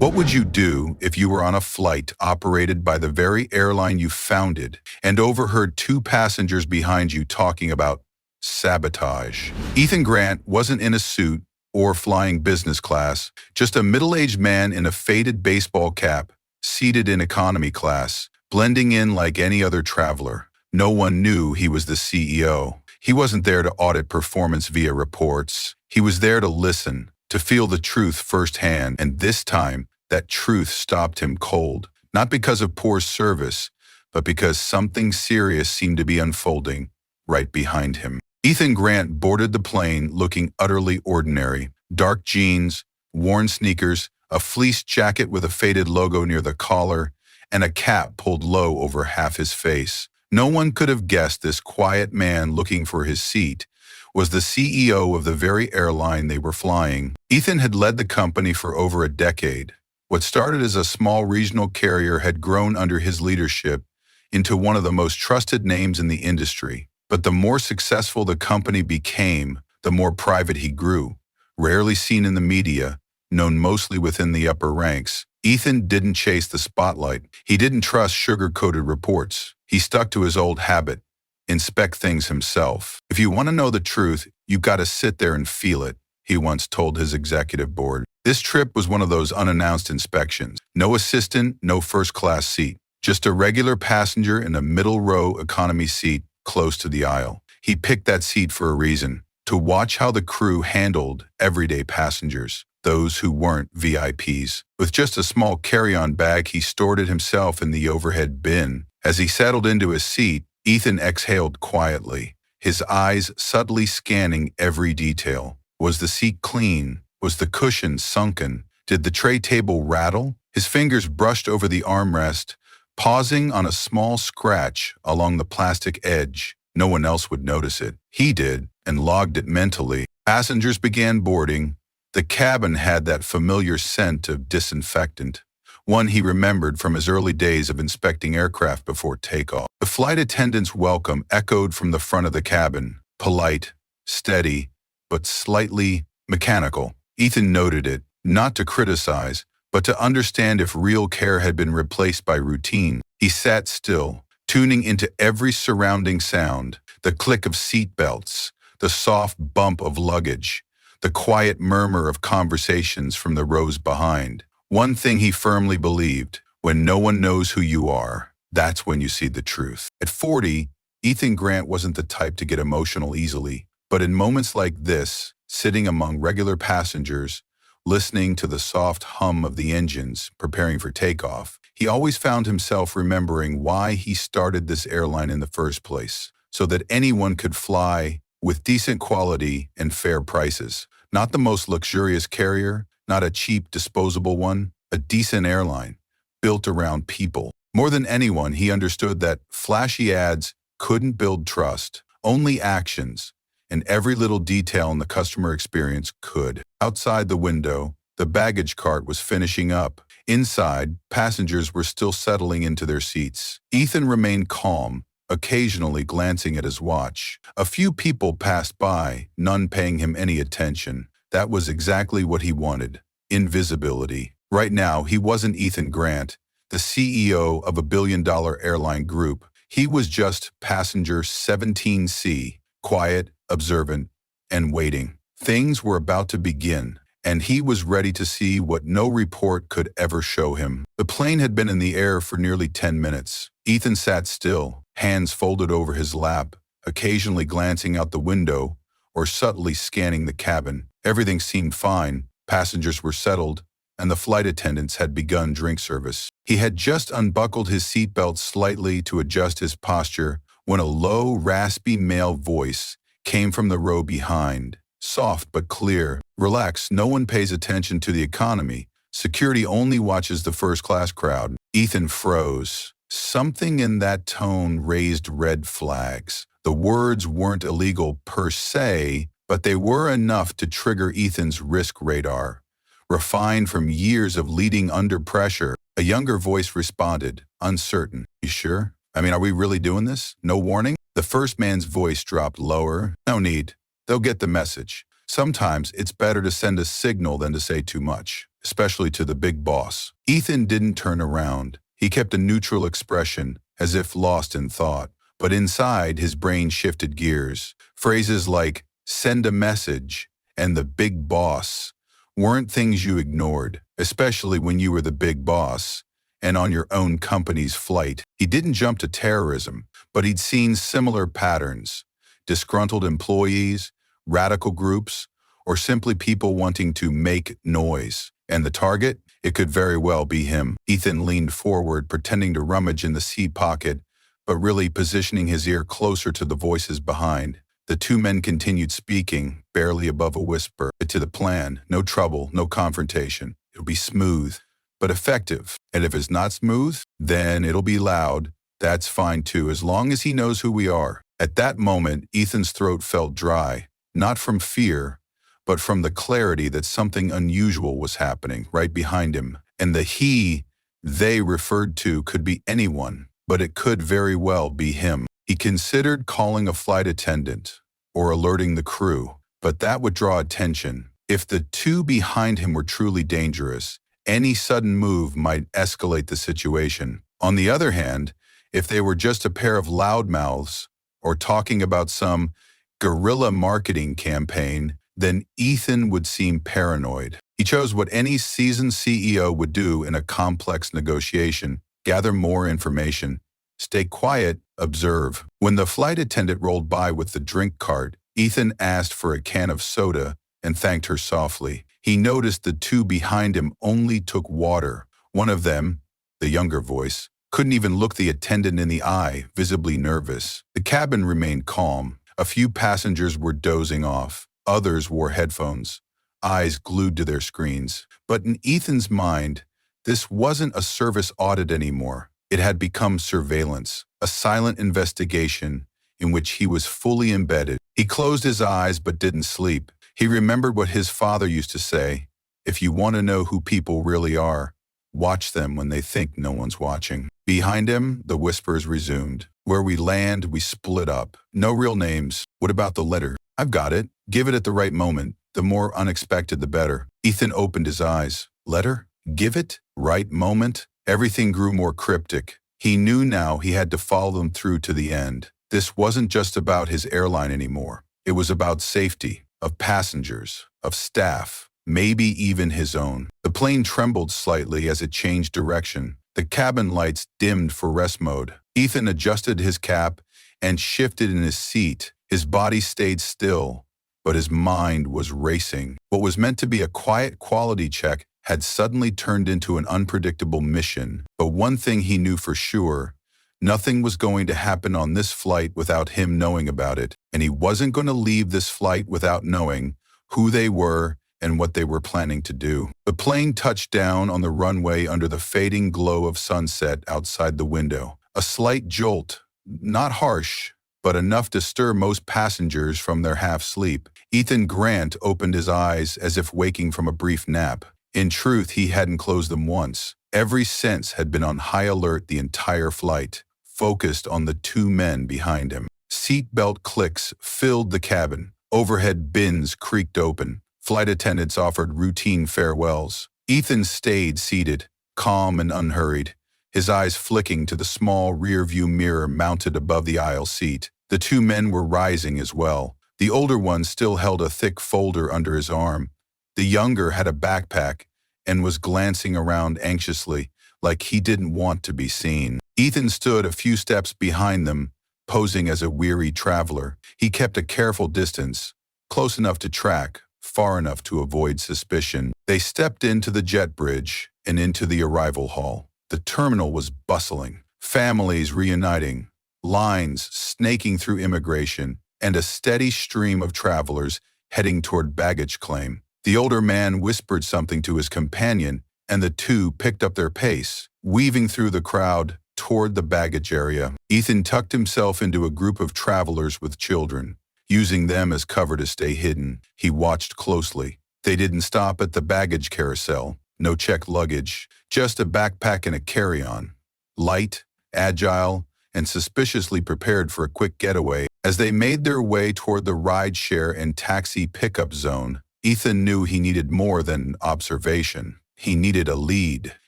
What would you do if you were on a flight operated by the very airline you founded and overheard two passengers behind you talking about sabotage? Ethan Grant wasn't in a suit or flying business class, just a middle-aged man in a faded baseball cap, seated in economy class, blending in like any other traveler. No one knew he was the CEO. He wasn't there to audit performance via reports. He was there to listen, to feel the truth firsthand, and this time, that truth stopped him cold, not because of poor service, but because something serious seemed to be unfolding right behind him. Ethan Grant boarded the plane looking utterly ordinary. Dark jeans, worn sneakers, a fleece jacket with a faded logo near the collar, and a cap pulled low over half his face. No one could have guessed this quiet man looking for his seat was the CEO of the very airline they were flying. Ethan had led the company for over a decade. What started as a small regional carrier had grown under his leadership into one of the most trusted names in the industry. But the more successful the company became, the more private he grew. Rarely seen in the media, known mostly within the upper ranks, Ethan didn't chase the spotlight. He didn't trust sugar-coated reports. He stuck to his old habit: inspect things himself. If you want to know the truth, you've got to sit there and feel it, he once told his executive board. This trip was one of those unannounced inspections. No assistant, no first-class seat. Just a regular passenger in a middle-row economy seat close to the aisle. He picked that seat for a reason: to watch how the crew handled everyday passengers, those who weren't VIPs. With just a small carry-on bag, he stored it himself in the overhead bin. As he settled into his seat, Ethan exhaled quietly, his eyes subtly scanning every detail. Was the seat clean? Was the cushion sunken? Did the tray table rattle? His fingers brushed over the armrest, pausing on a small scratch along the plastic edge. No one else would notice it. He did, and logged it mentally. Passengers began boarding. The cabin had that familiar scent of disinfectant, one he remembered from his early days of inspecting aircraft before takeoff. The flight attendant's welcome echoed from the front of the cabin, polite, steady, but slightly mechanical. Ethan noted it, not to criticize, but to understand if real care had been replaced by routine. He sat still, tuning into every surrounding sound: the click of seat belts, the soft bump of luggage, the quiet murmur of conversations from the rows behind. One thing he firmly believed: when no one knows who you are, that's when you see the truth. At 40, Ethan Grant wasn't the type to get emotional easily, but in moments like this, sitting among regular passengers, listening to the soft hum of the engines preparing for takeoff, he always found himself remembering why he started this airline in the first place, so that anyone could fly with decent quality and fair prices. Not the most luxurious carrier, not a cheap, disposable one, a decent airline, built around people. More than anyone, he understood that flashy ads couldn't build trust. Only actions, and every little detail in the customer experience could. Outside the window, the baggage cart was finishing up. Inside, passengers were still settling into their seats. Ethan remained calm, occasionally glancing at his watch. A few people passed by, none paying him any attention. That was exactly what he wanted: invisibility. Right now, he wasn't Ethan Grant, the CEO of a billion-dollar airline group. He was just passenger 17C, quiet, observant, and waiting. Things were about to begin, and he was ready to see what no report could ever show him. The plane had been in the air for nearly 10 minutes. Ethan sat still, hands folded over his lap, occasionally glancing out the window or subtly scanning the cabin. Everything seemed fine. Passengers were settled, and the flight attendants had begun drink service. He had just unbuckled his seatbelt slightly to adjust his posture when a low, raspy male voice came from the row behind. Soft but clear: "Relax, no one pays attention to the economy. Security only watches the first-class crowd." Ethan froze. Something in that tone raised red flags. The words weren't illegal per se, but they were enough to trigger Ethan's risk radar. Refined from years of leading under pressure, a younger voice responded, uncertain. "You sure? I mean, are we really doing this? No warning?" The first man's voice dropped lower. "No need. They'll get the message. Sometimes it's better to send a signal than to say too much." especially to the big boss. Ethan didn't turn around. He kept a neutral expression, as if lost in thought. But inside, his brain shifted gears. Phrases like, send a message, and the big boss weren't things you ignored, especially when you were the big boss and on your own company's flight. He didn't jump to terrorism, but he'd seen similar patterns. Disgruntled employees, radical groups, or simply people wanting to make noise. And the target? It could very well be him. Ethan leaned forward, pretending to rummage in the seat pocket, but really positioning his ear closer to the voices behind. The two men continued speaking, barely above a whisper. To the plan, no trouble, no confrontation. It'll be smooth, but effective. And if it's not smooth, then it'll be loud. That's fine too, as long as he knows who we are. At that moment, Ethan's throat felt dry, not from fear, but from the clarity that something unusual was happening right behind him. And the they referred to could be anyone, but it could very well be him. He considered calling a flight attendant or alerting the crew, but that would draw attention. If the two behind him were truly dangerous, any sudden move might escalate the situation. On the other hand, if they were just a pair of loudmouths or talking about some guerrilla marketing campaign, then Ethan would seem paranoid. He chose what any seasoned CEO would do in a complex negotiation: gather more information, stay quiet, observe. When the flight attendant rolled by with the drink cart, Ethan asked for a can of soda and thanked her softly. He noticed the two behind him only took water. One of them, the younger voice, couldn't even look the attendant in the eye, visibly nervous. The cabin remained calm. A few passengers were dozing off. Others wore headphones, eyes glued to their screens. But in Ethan's mind, this wasn't a service audit anymore. It had become surveillance, a silent investigation in which he was fully embedded. He closed his eyes but didn't sleep. He remembered what his father used to say: if you want to know who people really are, watch them when they think no one's watching. Behind him, the whispers resumed. Where we land, we split up. No real names. What about the letter? I've got it. Give it at the right moment. The more unexpected, the better. Ethan opened his eyes. Letter? Give it? Right moment? Everything grew more cryptic. He knew now he had to follow them through to the end. This wasn't just about his airline anymore. It was about safety, of passengers, of staff, maybe even his own. The plane trembled slightly as it changed direction. The cabin lights dimmed for rest mode. Ethan adjusted his cap and shifted in his seat. His body stayed still, but his mind was racing. What was meant to be a quiet quality check had suddenly turned into an unpredictable mission. But one thing he knew for sure: nothing was going to happen on this flight without him knowing about it, and he wasn't going to leave this flight without knowing who they were and what they were planning to do. The plane touched down on the runway under the fading glow of sunset outside the window. A slight jolt, not harsh, but enough to stir most passengers from their half-sleep. Ethan Grant opened his eyes as if waking from a brief nap. In truth, he hadn't closed them once. Every sense had been on high alert the entire flight, focused on the two men behind him. Seatbelt clicks filled the cabin. Overhead bins creaked open. Flight attendants offered routine farewells. Ethan stayed seated, calm and unhurried, his eyes flicking to the small rear-view mirror mounted above the aisle seat. The two men were rising as well. The older one still held a thick folder under his arm. The younger had a backpack and was glancing around anxiously, like he didn't want to be seen. Ethan stood a few steps behind them, posing as a weary traveler. He kept a careful distance, close enough to track, far enough to avoid suspicion. They stepped into the jet bridge and into the arrival hall. The terminal was bustling, families reuniting, lines snaking through immigration, and a steady stream of travelers heading toward baggage claim. The older man whispered something to his companion, and the two picked up their pace, weaving through the crowd toward the baggage area. Ethan tucked himself into a group of travelers with children, using them as cover to stay hidden. He watched closely. They didn't stop at the baggage carousel. No checked luggage, just a backpack and a carry-on. Light, agile, and suspiciously prepared for a quick getaway. As they made their way toward the rideshare and taxi pickup zone, Ethan knew he needed more than observation. He needed a lead.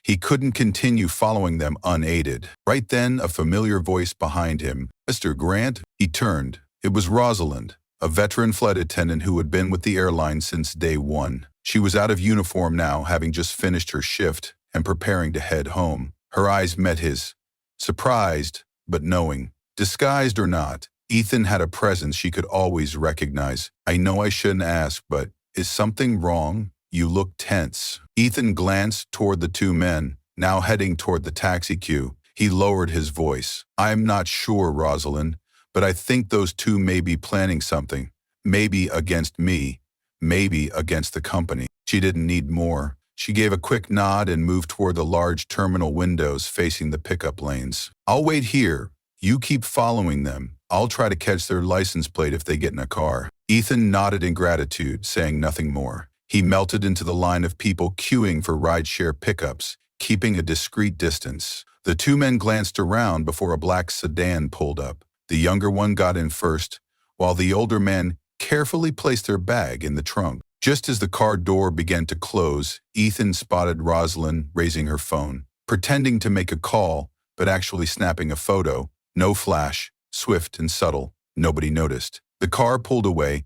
He couldn't continue following them unaided. Right then, a familiar voice behind him. "Mr. Grant?" He turned. It was Rosalind, a veteran flight attendant who had been with the airline since day one. She was out of uniform now, having just finished her shift and preparing to head home. Her eyes met his, surprised but knowing. Disguised or not, Ethan had a presence she could always recognize. "I know I shouldn't ask, but is something wrong? You look tense." Ethan glanced toward the two men, now heading toward the taxi queue. He lowered his voice. "I'm not sure, Rosalind, but I think those two may be planning something. Maybe against me, maybe against the company." She didn't need more. She gave a quick nod and moved toward the large terminal windows facing the pickup lanes. "I'll wait here. You keep following them. I'll try to catch their license plate if they get in a car." Ethan nodded in gratitude, saying nothing more. He melted into the line of people queuing for rideshare pickups, keeping a discreet distance. The two men glanced around before a black sedan pulled up. The younger one got in first, while the older man carefully placed their bag in the trunk. Just as the car door began to close, Ethan spotted Rosalind raising her phone, pretending to make a call, but actually snapping a photo. No flash, swift and subtle. Nobody noticed. The car pulled away,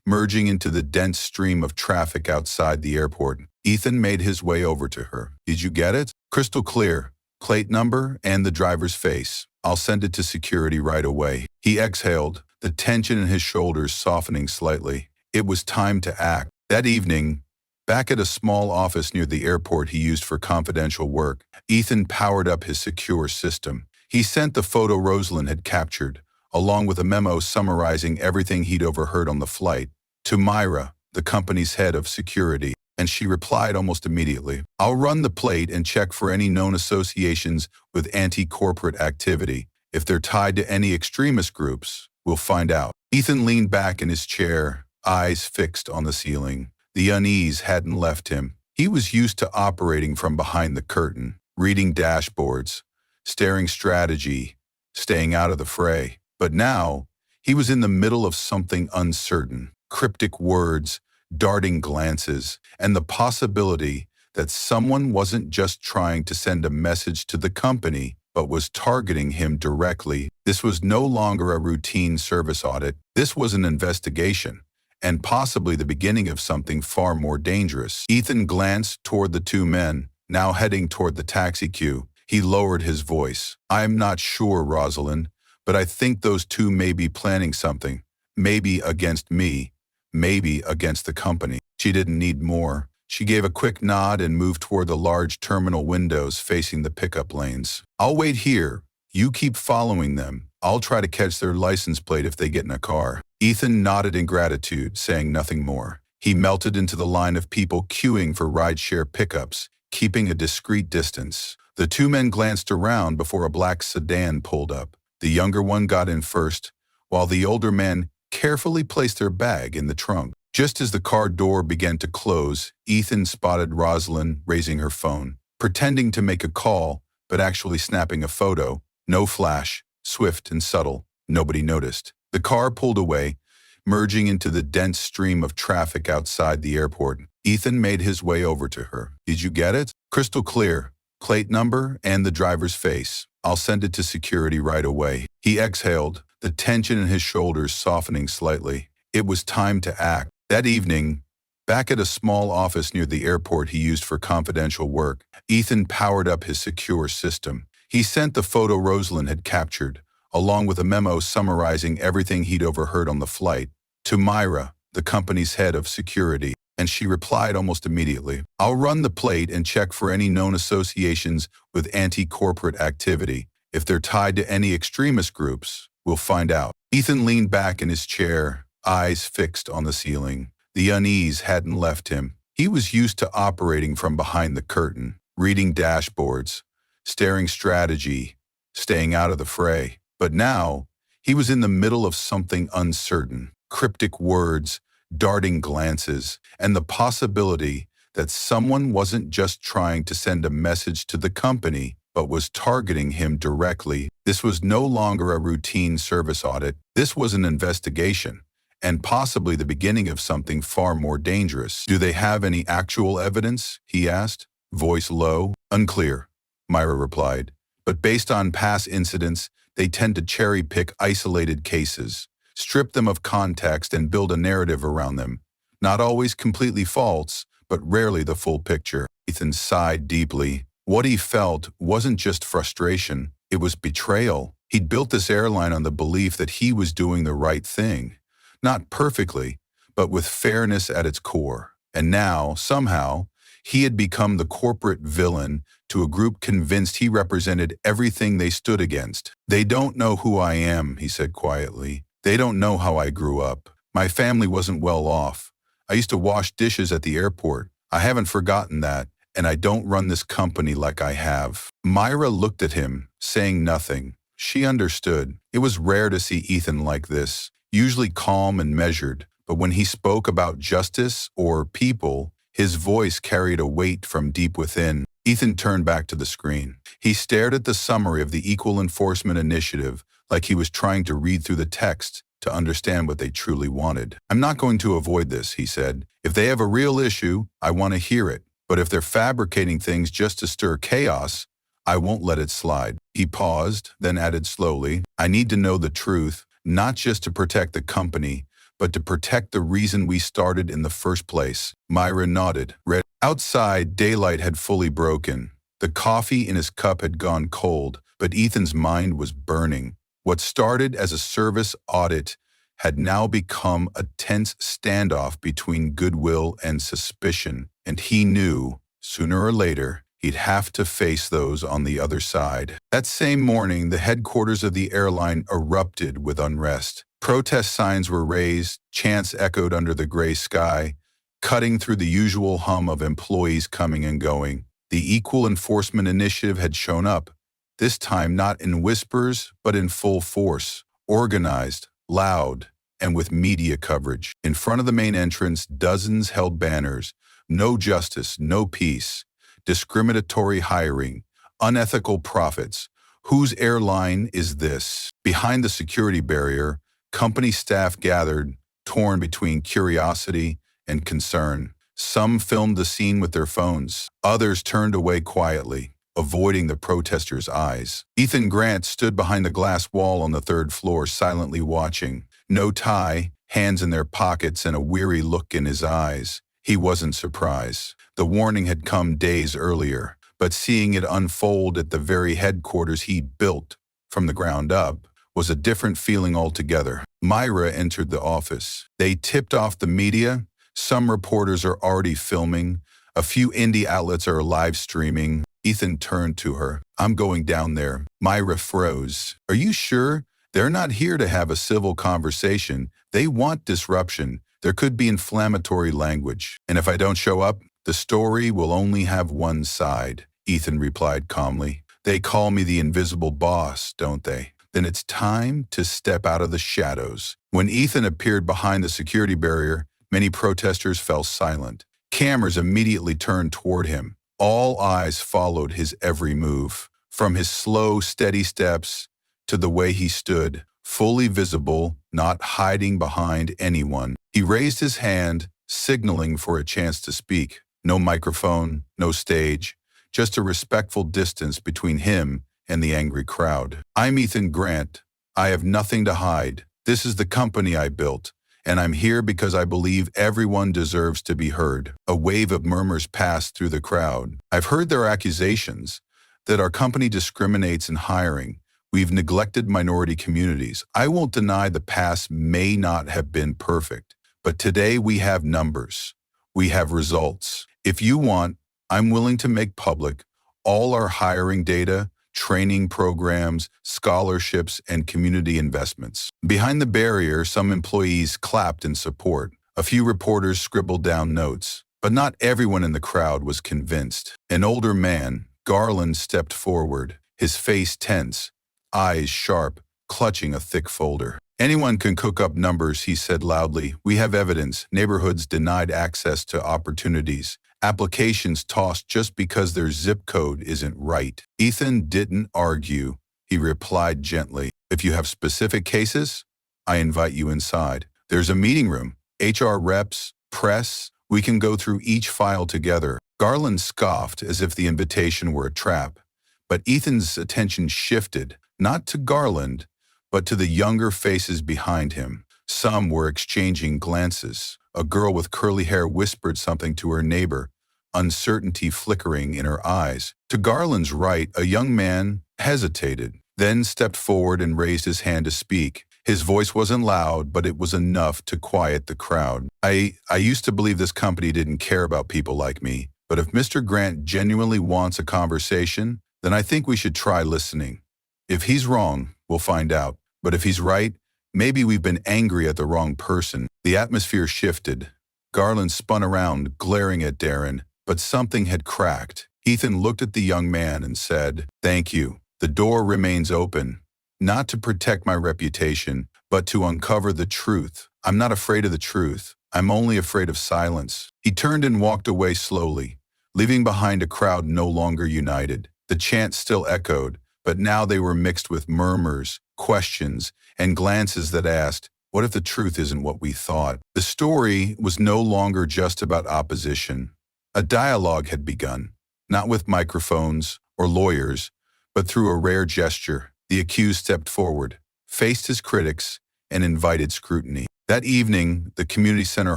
merging into the dense stream of traffic outside the airport. Ethan made his way over to her. "Did you get it?" "Crystal clear. Plate number and the driver's face. I'll send it to security right away." He exhaled, the tension in his shoulders softening slightly. It was time to act. That evening, back at a small office near the airport he used for confidential work, Ethan powered up his secure system. He sent the photo Rosalind had captured, along with a memo summarizing everything he'd overheard on the flight, to Myra, the company's head of security, and she replied almost immediately. "I'll run the plate and check for any known associations with anti-corporate activity. If they're tied to any extremist groups, we'll find out." Ethan leaned back in his chair, eyes fixed on the ceiling. The unease hadn't left him. He was used to operating from behind the curtain, reading dashboards, staring strategy, staying out of the fray. But now, he was in the middle of something uncertain. Cryptic words, darting glances, and the possibility that someone wasn't just trying to send a message to the company, but was targeting him directly. This was no longer a routine service audit. This was an investigation, and possibly the beginning of something far more dangerous. Ethan glanced toward the two men, now heading toward the taxi queue. He lowered his voice. "I'm not sure, Rosalind, but I think those two may be planning something. Maybe against me, maybe against the company." She didn't need more. She gave a quick nod and moved toward the large terminal windows facing the pickup lanes. "I'll wait here. You keep following them. I'll try to catch their license plate if they get in a car." Ethan nodded in gratitude, saying nothing more. He melted into the line of people queuing for rideshare pickups, keeping a discreet distance. The two men glanced around before a black sedan pulled up. The younger one got in first, while the older man carefully placed their bag in the trunk. Just as the car door began to close, Ethan spotted Rosalind raising her phone, pretending to make a call, but actually snapping a photo. No flash, swift and subtle. Nobody noticed. The car pulled away, merging into the dense stream of traffic outside the airport. Ethan made his way over to her. "Did you get it?" "Crystal clear. Plate number and the driver's face. I'll send it to security right away." He exhaled, the tension in his shoulders softening slightly. It was time to act. That evening, back at a small office near the airport he used for confidential work, Ethan powered up his secure system. He sent the photo Rosalind had captured, along with a memo summarizing everything he'd overheard on the flight, to Myra, the company's head of security, and she replied almost immediately. "I'll run the plate and check for any known associations with anti-corporate activity. If they're tied to any extremist groups, we'll find out." Ethan leaned back in his chair, eyes fixed on the ceiling. The unease hadn't left him. He was used to operating from behind the curtain, reading dashboards, staring strategy, staying out of the fray. But now, he was in the middle of something uncertain. Cryptic words, darting glances, and the possibility that someone wasn't just trying to send a message to the company, but was targeting him directly. This was no longer a routine service audit. This was an investigation, and possibly the beginning of something far more dangerous. "Do they have any actual evidence?" he asked. Voice low. Unclear, Myra replied. But based on past incidents, they tend to cherry-pick isolated cases, strip them of context and build a narrative around them. Not always completely false, but rarely the full picture. Ethan sighed deeply. What he felt wasn't just frustration, it was betrayal. He'd built this airline on the belief that he was doing the right thing. Not perfectly, but with fairness at its core. And now, somehow, he had become the corporate villain to a group convinced he represented everything they stood against. They don't know who I am, he said quietly. They don't know how I grew up. My family wasn't well off. I used to wash dishes at the airport. I haven't forgotten that, and I don't run this company like I have. Myra looked at him, saying nothing. She understood. It was rare to see Ethan like this, usually calm and measured, but when he spoke about justice or people, his voice carried a weight from deep within. Ethan turned back to the screen. He stared at the summary of the Equal Enforcement Initiative like he was trying to read through the text to understand what they truly wanted. I'm not going to avoid this, he said. If they have a real issue, I want to hear it. But if they're fabricating things just to stir chaos, I won't let it slide. He paused, then added slowly, I need to know the truth, not just to protect the company, but to protect the reason we started in the first place. Myra nodded. Outside, daylight had fully broken. The coffee in his cup had gone cold, but Ethan's mind was burning. What started as a service audit had now become a tense standoff between goodwill and suspicion, and he knew, sooner or later, he'd have to face those on the other side. That same morning, the headquarters of the airline erupted with unrest. Protest signs were raised, chants echoed under the gray sky, cutting through the usual hum of employees coming and going. The Equal Enforcement Initiative had shown up, this time not in whispers, but in full force, organized, loud, and with media coverage. In front of the main entrance, dozens held banners, no justice, no peace, discriminatory hiring, unethical profits. Whose airline is this? Behind the security barrier, company staff gathered, torn between curiosity and concern. Some filmed the scene with their phones. Others turned away quietly, avoiding the protesters' eyes. Ethan Grant stood behind the glass wall on the third floor, silently watching. No tie, hands in their pockets, and a weary look in his eyes. He wasn't surprised. The warning had come days earlier, but seeing it unfold at the very headquarters he'd built from the ground up was a different feeling altogether. Myra entered the office. They tipped off the media. Some reporters are already filming. A few indie outlets are live streaming. Ethan turned to her. I'm going down there. Myra froze. Are you sure? They're not here to have a civil conversation. They want disruption. There could be inflammatory language. And if I don't show up, the story will only have one side, Ethan replied calmly. They call me the invisible boss, don't they? Then it's time to step out of the shadows. When Ethan appeared behind the security barrier, many protesters fell silent. Cameras immediately turned toward him. All eyes followed his every move, from his slow, steady steps to the way he stood, fully visible, not hiding behind anyone. He raised his hand, signaling for a chance to speak. No microphone, no stage, just a respectful distance between him and the angry crowd. I'm Ethan Grant. I have nothing to hide. This is the company I built, and I'm here because I believe everyone deserves to be heard. A wave of murmurs passed through the crowd. I've heard their accusations that our company discriminates in hiring. We've neglected minority communities. I won't deny the past may not have been perfect, but today we have numbers. We have results. If you want, I'm willing to make public all our hiring data, training programs, scholarships, and community investments. Behind the barrier, some employees clapped in support. A few reporters scribbled down notes, but not everyone in the crowd was convinced. An older man, Garland, stepped forward, his face tense, eyes sharp, clutching a thick folder. Anyone can cook up numbers, he said loudly. We have evidence. Neighborhoods denied access to opportunities. Applications tossed just because their zip code isn't right. Ethan didn't argue. He replied gently. If you have specific cases, I invite you inside. There's a meeting room, HR reps, press. We can go through each file together. Garland scoffed as if the invitation were a trap, but Ethan's attention shifted, not to Garland, but to the younger faces behind him. Some were exchanging glances. A girl with curly hair whispered something to her neighbor, uncertainty flickering in her eyes. To Garland's right, a young man hesitated, then stepped forward and raised his hand to speak. His voice wasn't loud, but it was enough to quiet the crowd. I used to believe this company didn't care about people like me, but if Mr. Grant genuinely wants a conversation, then I think we should try listening. If he's wrong, we'll find out. But if he's right, maybe we've been angry at the wrong person. The atmosphere shifted. Garland spun around, glaring at Darren, but something had cracked. Ethan looked at the young man and said, "Thank you. The door remains open. Not to protect my reputation, but to uncover the truth. I'm not afraid of the truth. I'm only afraid of silence." He turned and walked away slowly, leaving behind a crowd no longer united. The chant still echoed, but now they were mixed with murmurs, questions, and glances that asked, what if the truth isn't what we thought? The story was no longer just about opposition. A dialogue had begun, not with microphones or lawyers, but through a rare gesture. The accused stepped forward, faced his critics, and invited scrutiny. That evening, the community center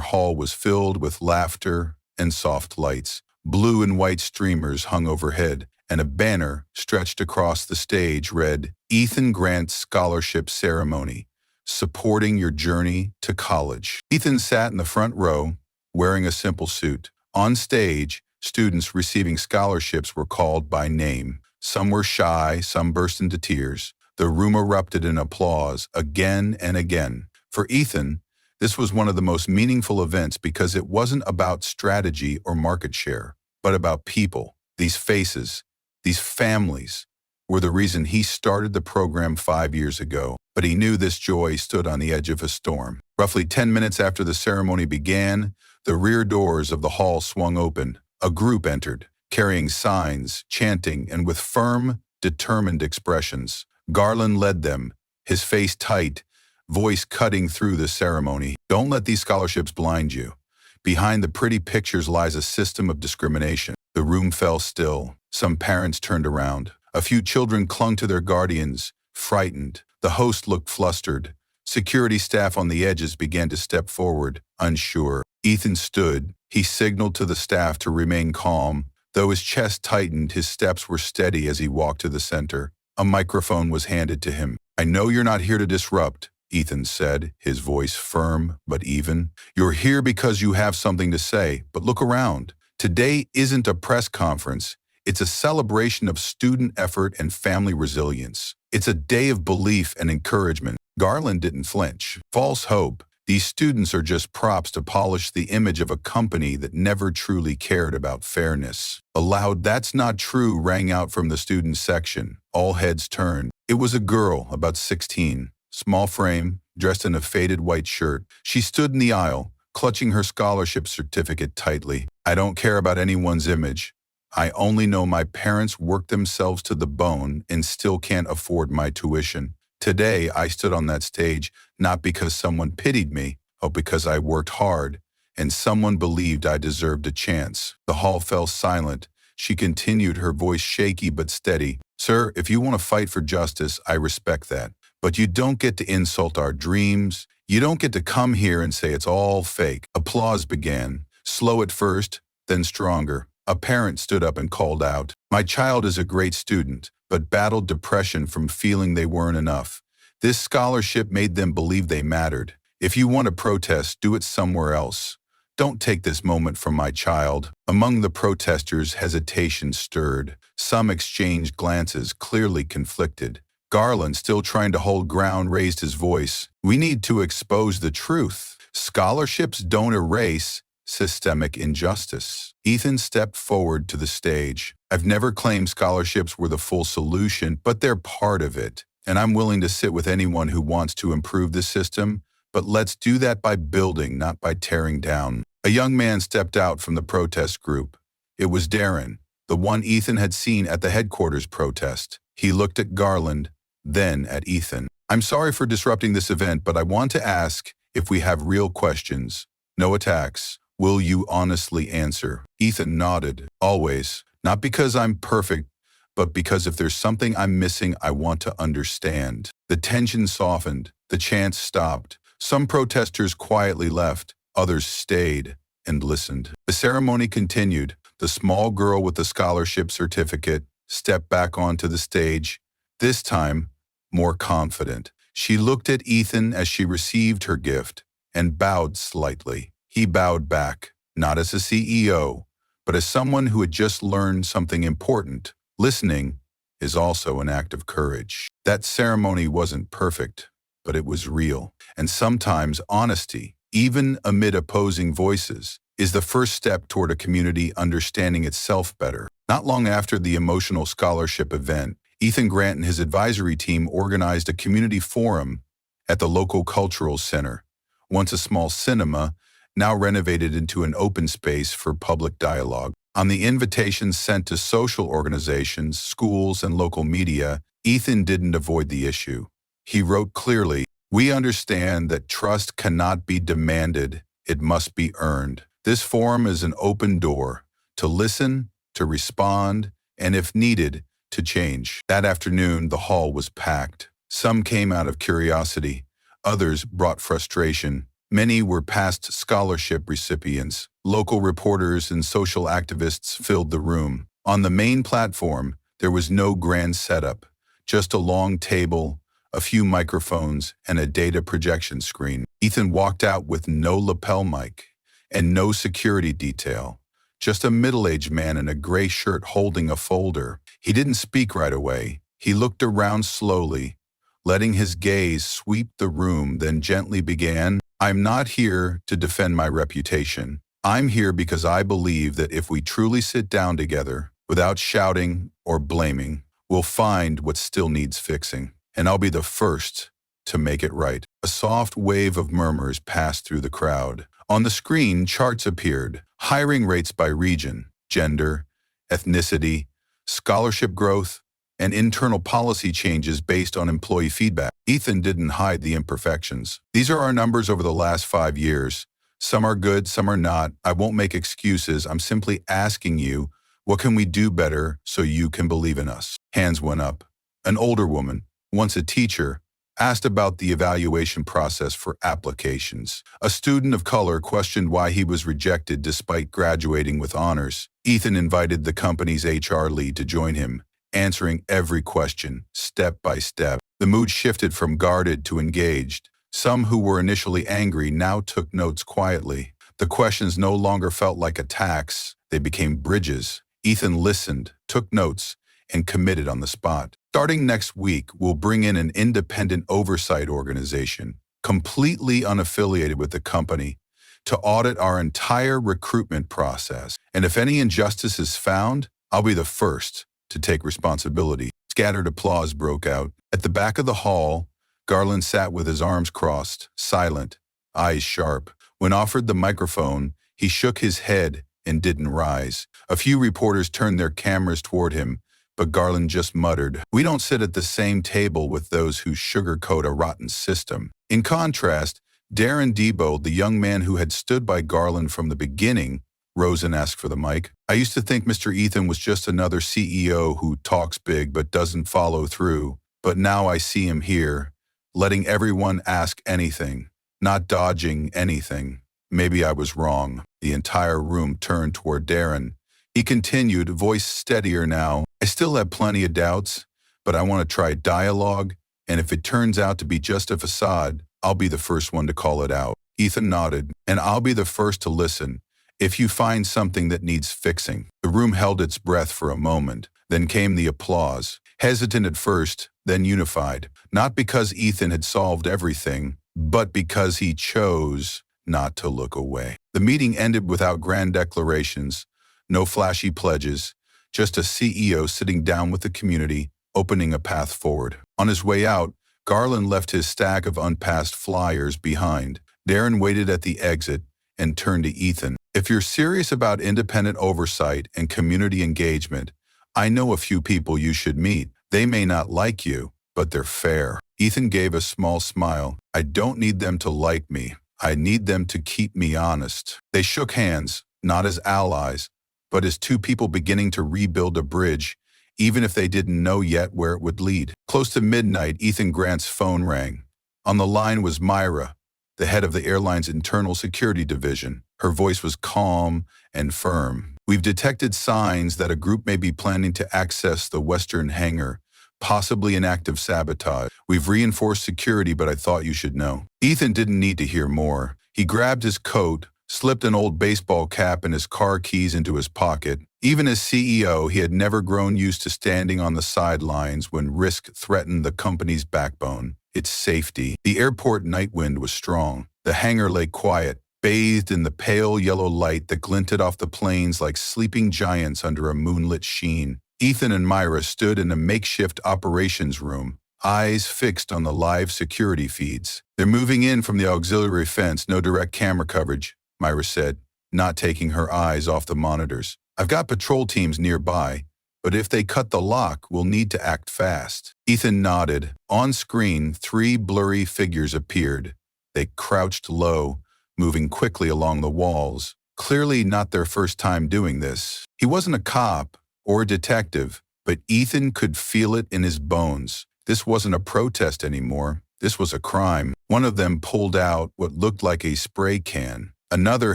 hall was filled with laughter and soft lights. Blue and white streamers hung overhead, and a banner stretched across the stage read, "Ethan Grant Scholarship Ceremony, supporting your journey to college." Ethan sat in the front row, wearing a simple suit. On stage, students receiving scholarships were called by name. Some were shy, some burst into tears. The room erupted in applause again and again. For Ethan, this was one of the most meaningful events because it wasn't about strategy or market share, but about people. These faces, these families, were the reason he started the program 5 years ago. But he knew this joy stood on the edge of a storm. Roughly 10 minutes after the ceremony began, the rear doors of the hall swung open. A group entered, carrying signs, chanting, and with firm, determined expressions. Garland led them, his face tight, voice cutting through the ceremony. "Don't let these scholarships blind you. Behind the pretty pictures lies a system of discrimination." The room fell still. Some parents turned around. A few children clung to their guardians, frightened. The host looked flustered. Security staff on the edges began to step forward, unsure. Ethan stood. He signaled to the staff to remain calm. Though his chest tightened, his steps were steady as he walked to the center. A microphone was handed to him. "I know you're not here to disrupt," Ethan said, his voice firm but even. "You're here because you have something to say, but look around. Today isn't a press conference. It's a celebration of student effort and family resilience. It's a day of belief and encouragement." Garland didn't flinch. "False hope. These students are just props to polish the image of a company that never truly cared about fairness." A loud "that's not true" rang out from the student section. All heads turned. It was a girl, about 16, small frame, dressed in a faded white shirt. She stood in the aisle, clutching her scholarship certificate tightly. "I don't care about anyone's image. I only know my parents worked themselves to the bone and still can't afford my tuition. Today, I stood on that stage not because someone pitied me, but because I worked hard, and someone believed I deserved a chance." The hall fell silent. She continued, her voice shaky but steady. "Sir, if you want to fight for justice, I respect that. But you don't get to insult our dreams. You don't get to come here and say it's all fake." Applause began, slow at first, then stronger. A parent stood up and called out, "My child is a great student, but battled depression from feeling they weren't enough. This scholarship made them believe they mattered. If you want to protest, do it somewhere else. Don't take this moment from my child." Among the protesters, hesitation stirred. Some exchanged glances, clearly conflicted. Garland, still trying to hold ground, raised his voice. "We need to expose the truth. Scholarships don't erase systemic injustice." Ethan stepped forward to the stage. "I've never claimed scholarships were the full solution, but they're part of it. And I'm willing to sit with anyone who wants to improve the system, but let's do that by building, not by tearing down." A young man stepped out from the protest group. It was Darren, the one Ethan had seen at the headquarters protest. He looked at Garland, then at Ethan. "I'm sorry for disrupting this event, but I want to ask if we have real questions. No attacks. Will you honestly answer? Ethan nodded. Always. Not because I'm perfect, but because if there's something I'm missing, I want to understand. The tension softened. The chants stopped. Some protesters quietly left. Others stayed and listened. The ceremony continued. The small girl with the scholarship certificate stepped back onto the stage, this time more confident. She looked at Ethan as she received her gift and bowed slightly. He bowed back, not as a CEO, but as someone who had just learned something important. Listening is also an act of courage. That ceremony wasn't perfect, but it was real. And sometimes honesty, even amid opposing voices, is the first step toward a community understanding itself better. Not long after the emotional scholarship event, Ethan Grant and his advisory team organized a community forum at the local cultural center, once a small cinema, now renovated into an open space for public dialogue. On the invitations sent to social organizations, schools, and local media, Ethan didn't avoid the issue. He wrote clearly, "We understand that trust cannot be demanded, it must be earned. This forum is an open door to listen, to respond, and if needed, to change." That afternoon, the hall was packed. Some came out of curiosity, others brought frustration. Many were past scholarship recipients. Local reporters and social activists filled the room. On the main platform, there was no grand setup, just a long table, a few microphones, and a data projection screen. Ethan walked out with no lapel mic and no security detail, just a middle-aged man in a gray shirt holding a folder. He didn't speak right away. He looked around slowly, letting his gaze sweep the room, then gently began, "I'm not here to defend my reputation. I'm here because I believe that if we truly sit down together, without shouting or blaming, we'll find what still needs fixing. And I'll be the first to make it right." A soft wave of murmurs passed through the crowd. On the screen, charts appeared, hiring rates by region, gender, ethnicity, scholarship growth, and internal policy changes based on employee feedback. Ethan didn't hide the imperfections. "These are our numbers over the last 5 years. Some are good, some are not. I won't make excuses. I'm simply asking you, what can we do better so you can believe in us?" Hands went up. An older woman, once a teacher, asked about the evaluation process for applications. A student of color questioned why he was rejected despite graduating with honors. Ethan invited the company's HR lead to join him, answering every question, step by step. The mood shifted from guarded to engaged. Some who were initially angry now took notes quietly. The questions no longer felt like attacks, they became bridges. Ethan listened, took notes, and committed on the spot. "Starting next week, we'll bring in an independent oversight organization, completely unaffiliated with the company, to audit our entire recruitment process. And if any injustice is found, I'll be the first to take responsibility." Scattered applause broke out. At the back of the hall, Garland sat with his arms crossed, silent, eyes sharp. When offered the microphone, he shook his head and didn't rise. A few reporters turned their cameras toward him, but Garland just muttered, "We don't sit at the same table with those who sugarcoat a rotten system." In contrast, Darren Debo, the young man who had stood by Garland from the beginning, rose and asked for the mic. "I used to think Mr. Ethan was just another CEO who talks big but doesn't follow through. But now I see him here, letting everyone ask anything, not dodging anything. Maybe I was wrong." The entire room turned toward Darren. He continued, voice steadier now, "I still have plenty of doubts, but I want to try dialogue, and if it turns out to be just a facade, I'll be the first one to call it out." Ethan nodded, "And I'll be the first to listen if you find something that needs fixing." The room held its breath for a moment. Then came the applause, hesitant at first, then unified. Not because Ethan had solved everything, but because he chose not to look away. The meeting ended without grand declarations, no flashy pledges, just a CEO sitting down with the community, opening a path forward. On his way out, Garland left his stack of unpassed flyers behind. Darren waited at the exit and turned to Ethan. "If you're serious about independent oversight and community engagement, I know a few people you should meet. They may not like you, but they're fair." Ethan gave a small smile. "I don't need them to like me. I need them to keep me honest. They shook hands, not as allies, but as two people beginning to rebuild a bridge, even if they didn't know yet where it would lead. Close to midnight, Ethan Grant's phone rang. On the line was Myra, the head of the airline's internal security division. Her voice was calm and firm. We've detected signs that a group may be planning to access the western hangar, possibly an act of sabotage. We've reinforced security, but I thought you should know. Ethan didn't need to hear more. He grabbed his coat, slipped an old baseball cap and his car keys into his pocket. Even as CEO, he had never grown used to standing on the sidelines when risk threatened the company's backbone, its safety. The airport night wind was strong. The hangar lay quiet, bathed in the pale yellow light that glinted off the planes like sleeping giants under a moonlit sheen. Ethan and Myra stood in a makeshift operations room, eyes fixed on the live security feeds. They're moving in from the auxiliary fence, no direct camera coverage, Myra said, not taking her eyes off the monitors. I've got patrol teams nearby, but if they cut the lock, we'll need to act fast. Ethan nodded. On screen, 3 blurry figures appeared. They crouched low, moving quickly along the walls. Clearly not their first time doing this. He wasn't a cop or a detective, but Ethan could feel it in his bones. This wasn't a protest anymore. This was a crime. One of them pulled out what looked like a spray can. Another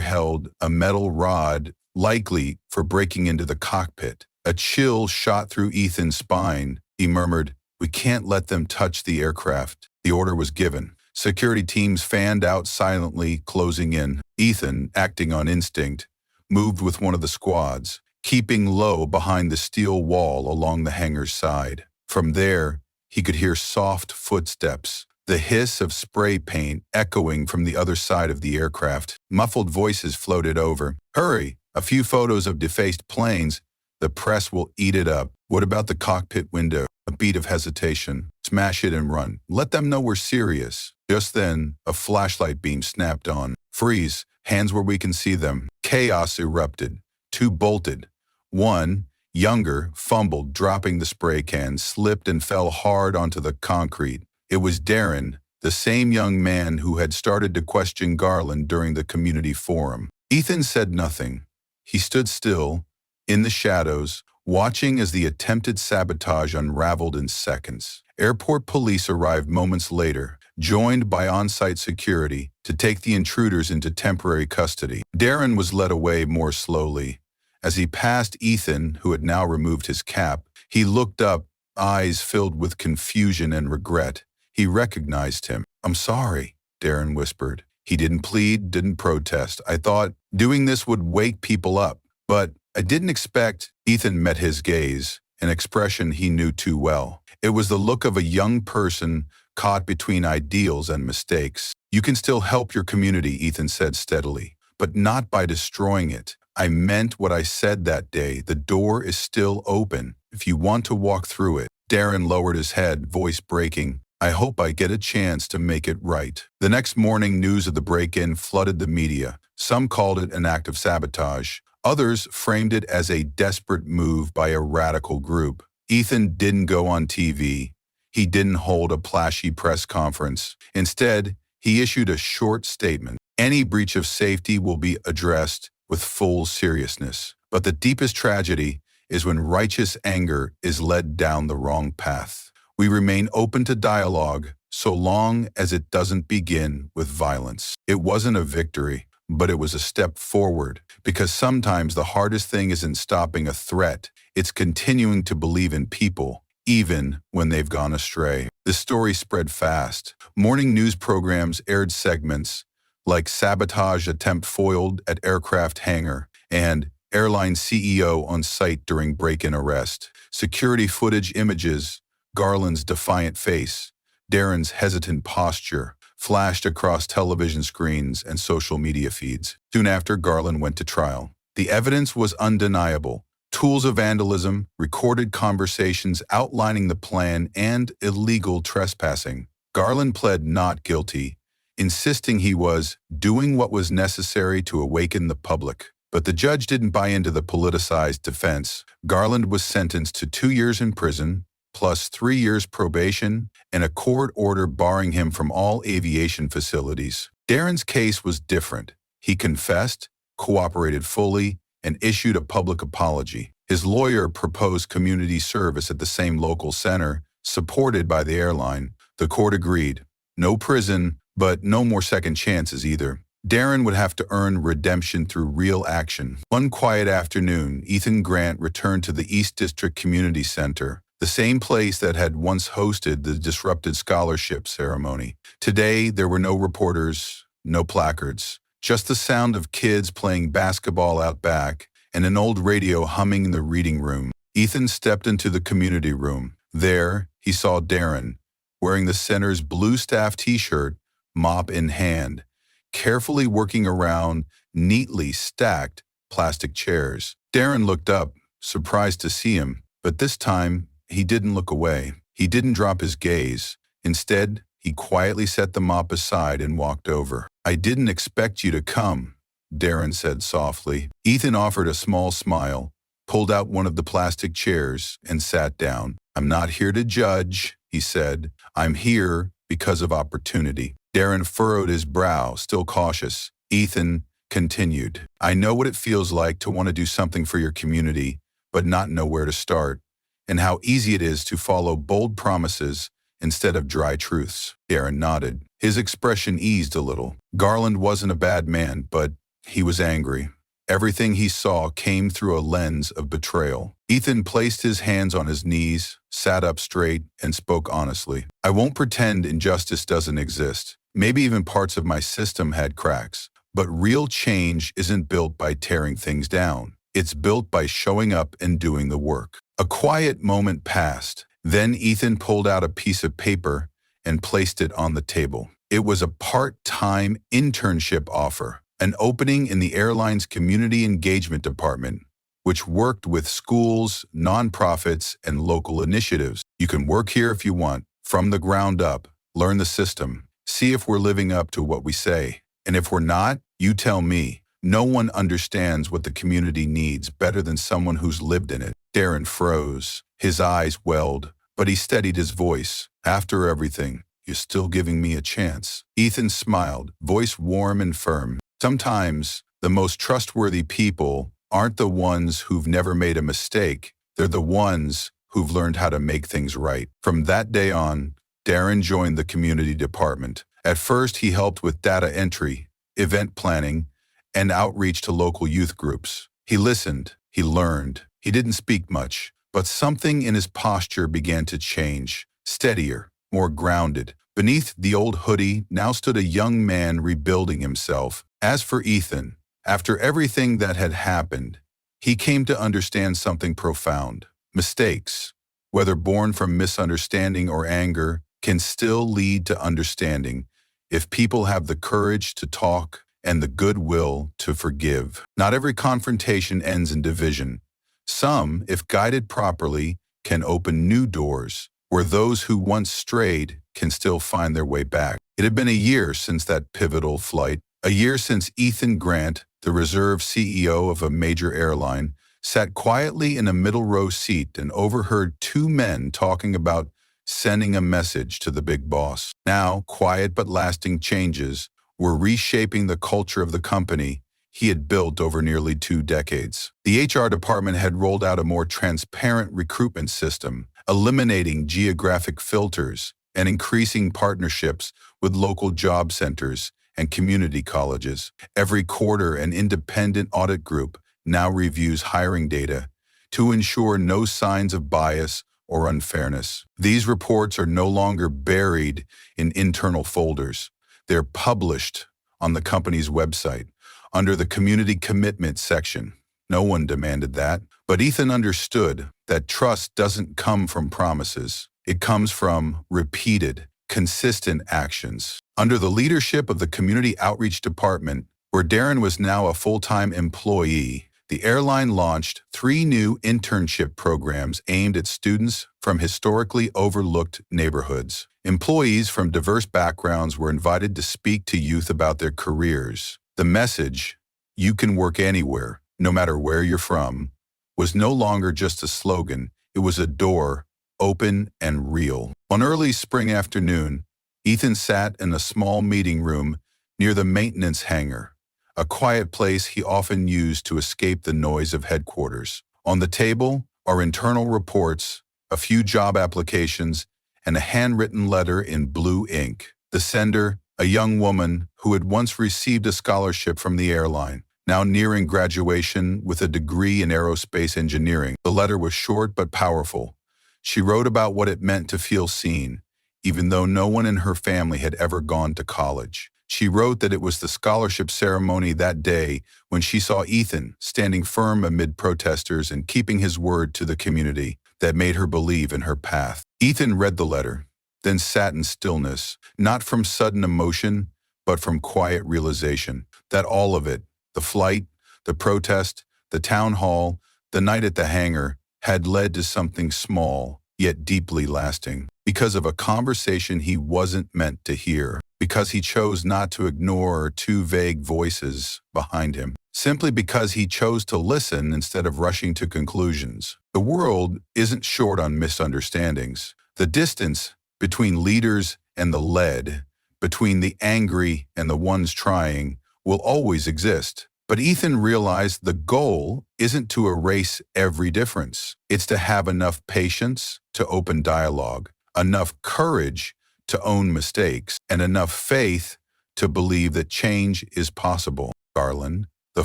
held a metal rod, likely for breaking into the cockpit. A chill shot through Ethan's spine. He murmured, "We can't let them touch the aircraft." The order was given. Security teams fanned out silently, closing in. Ethan, acting on instinct, moved with one of the squads, keeping low behind the steel wall along the hangar's side. From there, he could hear soft footsteps, the hiss of spray paint echoing from the other side of the aircraft. Muffled voices floated over. "Hurry! A few photos of defaced planes. The press will eat it up. What about the cockpit window?" A beat of hesitation. "Smash it and run. Let them know we're serious." Just then, a flashlight beam snapped on. "Freeze. Hands where we can see them." Chaos erupted. 2 bolted. One, younger, fumbled, dropping the spray can, slipped and fell hard onto the concrete. It was Darren, the same young man who had started to question Garland during the community forum. Ethan said nothing. He stood still, in the shadows, watching as the attempted sabotage unraveled in seconds. Airport police arrived moments later, joined by on-site security, to take the intruders into temporary custody. Darren was led away more slowly. As he passed Ethan, who had now removed his cap, he looked up, eyes filled with confusion and regret. He recognized him. "I'm sorry," Darren whispered. He didn't plead, didn't protest. "I thought doing this would wake people up, but I didn't expect." Ethan met his gaze, an expression he knew too well. It was the look of a young person caught between ideals and mistakes. "You can still help your community," Ethan said steadily, "but not by destroying it. I meant what I said that day. The door is still open if you want to walk through it." Darren lowered his head, voice breaking. "I hope I get a chance to make it right." The next morning, news of the break-in flooded the media. Some called it an act of sabotage. Others framed it as a desperate move by a radical group. Ethan didn't go on TV. He didn't hold a flashy press conference. Instead, he issued a short statement. "Any breach of safety will be addressed with full seriousness. But the deepest tragedy is when righteous anger is led down the wrong path. We remain open to dialogue so long as it doesn't begin with violence." It wasn't a victory, but it was a step forward, because sometimes the hardest thing isn't stopping a threat, it's continuing to believe in people, even when they've gone astray. The story spread fast. Morning news programs aired segments like "Sabotage Attempt Foiled at Aircraft Hangar" and "Airline CEO on Site During Break-in Arrest." Security footage images, Garland's defiant face, Darren's hesitant posture, flashed across television screens and social media feeds. Soon after, Garland went to trial. The evidence was undeniable. Tools of vandalism, recorded conversations outlining the plan, and illegal trespassing. Garland pled not guilty, insisting he was doing what was necessary to awaken the public. But the judge didn't buy into the politicized defense. Garland was sentenced to 2 years in prison, plus 3 years probation, and a court order barring him from all aviation facilities. Darren's case was different. He confessed, cooperated fully, and issued a public apology. His lawyer proposed community service at the same local center, supported by the airline. The court agreed. No prison, but no more second chances either. Darren would have to earn redemption through real action. One quiet afternoon, Ethan Grant returned to the East District Community Center, the same place that had once hosted the disrupted scholarship ceremony. Today, there were no reporters, no placards, just the sound of kids playing basketball out back and an old radio humming in the reading room. Ethan stepped into the community room. There, he saw Darren, wearing the center's blue staff t-shirt, mop in hand, carefully working around neatly stacked plastic chairs. Darren looked up, surprised to see him, but this time he didn't look away. He didn't drop his gaze. Instead, he quietly set the mop aside and walked over. "I didn't expect you to come," Darren said softly. Ethan offered a small smile, pulled out one of the plastic chairs, and sat down. "I'm not here to judge," he said. "I'm here because of opportunity." Darren furrowed his brow, still cautious. Ethan continued, "I know what it feels like to want to do something for your community, but not know where to start, and how easy it is to follow bold promises instead of dry truths." Darren nodded. His expression eased a little. Garland wasn't a bad man, but he was angry. Everything he saw came through a lens of betrayal. Ethan placed his hands on his knees, sat up straight, and spoke honestly. "I won't pretend injustice doesn't exist. Maybe even parts of my system had cracks. But real change isn't built by tearing things down. It's built by showing up and doing the work." A quiet moment passed. Then Ethan pulled out a piece of paper and placed it on the table. It was a part-time internship offer, an opening in the airline's community engagement department, which worked with schools, nonprofits, and local initiatives. "You can work here if you want, from the ground up, learn the system, see if we're living up to what we say. And if we're not, you tell me. No one understands what the community needs better than someone who's lived in it." Darren froze. His eyes welled, but he steadied his voice. "After everything, you're still giving me a chance." Ethan smiled, voice warm and firm. "Sometimes the most trustworthy people aren't the ones who've never made a mistake. They're the ones who've learned how to make things right." From that day on, Darren joined the community department. At first, he helped with data entry, event planning, and outreach to local youth groups. He listened, he learned. He didn't speak much, but something in his posture began to change. Steadier, more grounded. Beneath the old hoodie now stood a young man rebuilding himself. As for Ethan, after everything that had happened, he came to understand something profound. Mistakes, whether born from misunderstanding or anger, can still lead to understanding if people have the courage to talk and the goodwill to forgive. Not every confrontation ends in division. Some, if guided properly, can open new doors where those who once strayed can still find their way back. It had been a year since that pivotal flight, a year since Ethan Grant, the reserve CEO of a major airline, sat quietly in a middle row seat and overheard two men talking about sending a message to the big boss. Now, quiet but lasting changes were reshaping the culture of the company he had built over nearly 2 decades. The HR department had rolled out a more transparent recruitment system, eliminating geographic filters and increasing partnerships with local job centers and community colleges. Every quarter, an independent audit group now reviews hiring data to ensure no signs of bias or unfairness. These reports are no longer buried in internal folders. They're published on the company's website under the Community Commitment section. No one demanded that, but Ethan understood that trust doesn't come from promises. It comes from repeated, consistent actions. Under the leadership of the Community Outreach Department, where Darren was now a full-time employee, the airline launched 3 new internship programs aimed at students from historically overlooked neighborhoods. Employees from diverse backgrounds were invited to speak to youth about their careers. The message, "You can work anywhere, no matter where you're from," was no longer just a slogan. It was a door, open and real. One early spring afternoon, Ethan sat in a small meeting room near the maintenance hangar, a quiet place he often used to escape the noise of headquarters. On the table are internal reports, a few job applications, and a handwritten letter in blue ink. The sender, a young woman who had once received a scholarship from the airline, now nearing graduation with a degree in aerospace engineering. The letter was short but powerful. She wrote about what it meant to feel seen, even though no one in her family had ever gone to college. She wrote that it was the scholarship ceremony that day when she saw Ethan standing firm amid protesters and keeping his word to the community that made her believe in her path. Ethan read the letter, then sat in stillness, not from sudden emotion, but from quiet realization that all of it, the flight, the protest, the town hall, the night at the hangar, had led to something small, yet deeply lasting, because of a conversation he wasn't meant to hear, because he chose not to ignore two vague voices behind him, simply because he chose to listen instead of rushing to conclusions. The world isn't short on misunderstandings. The distance between leaders and the led, between the angry and the ones trying, will always exist. But Ethan realized the goal isn't to erase every difference. It's to have enough patience to open dialogue, enough courage to own mistakes, and enough faith to believe that change is possible. Garland, the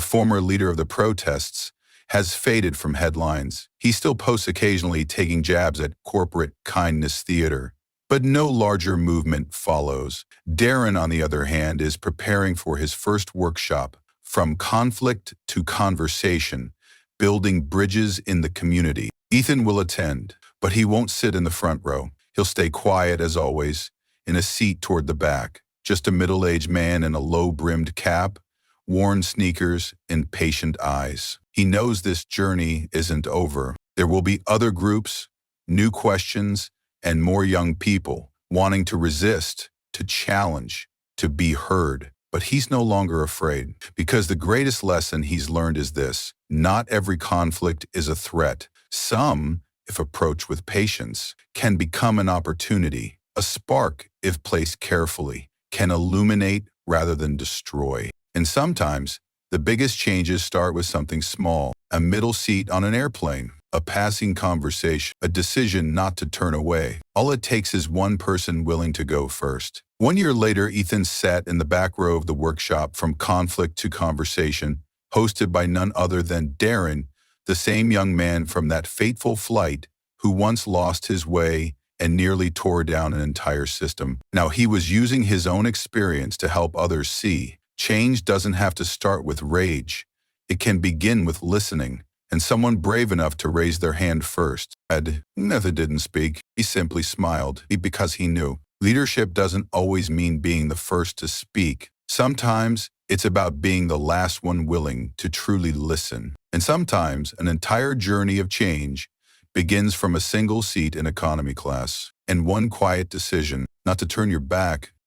former leader of the protests, has faded from headlines. He still posts occasionally, taking jabs at corporate kindness theater. But no larger movement follows. Darren, on the other hand, is preparing for his first workshop, From Conflict to Conversation, Building Bridges in the Community. Ethan will attend, but he won't sit in the front row. He'll stay quiet as always, in a seat toward the back, just a middle-aged man in a low-brimmed cap, worn sneakers, and patient eyes. He knows this journey isn't over. There will be other groups, new questions, and more young people wanting to resist, to challenge, to be heard. But he's no longer afraid, because the greatest lesson he's learned is this: not every conflict is a threat. Some, if approached with patience, can become an opportunity. A spark, if placed carefully, can illuminate rather than destroy. And sometimes, the biggest changes start with something small: a middle seat on an airplane, a passing conversation, a decision not to turn away. All it takes is one person willing to go first. 1 year later, Ethan sat in the back row of the workshop From Conflict to Conversation, hosted by none other than Darren, the same young man from that fateful flight who once lost his way and nearly tore down an entire system. Now, he was using his own experience to help others see change doesn't have to start with rage. It can begin with listening, and someone brave enough to raise their hand first. Ed never didn't speak. He simply smiled, because he knew. Leadership doesn't always mean being the first to speak. Sometimes it's about being the last one willing to truly listen. And sometimes an entire journey of change begins from a single seat in economy class and one quiet decision not to turn your back,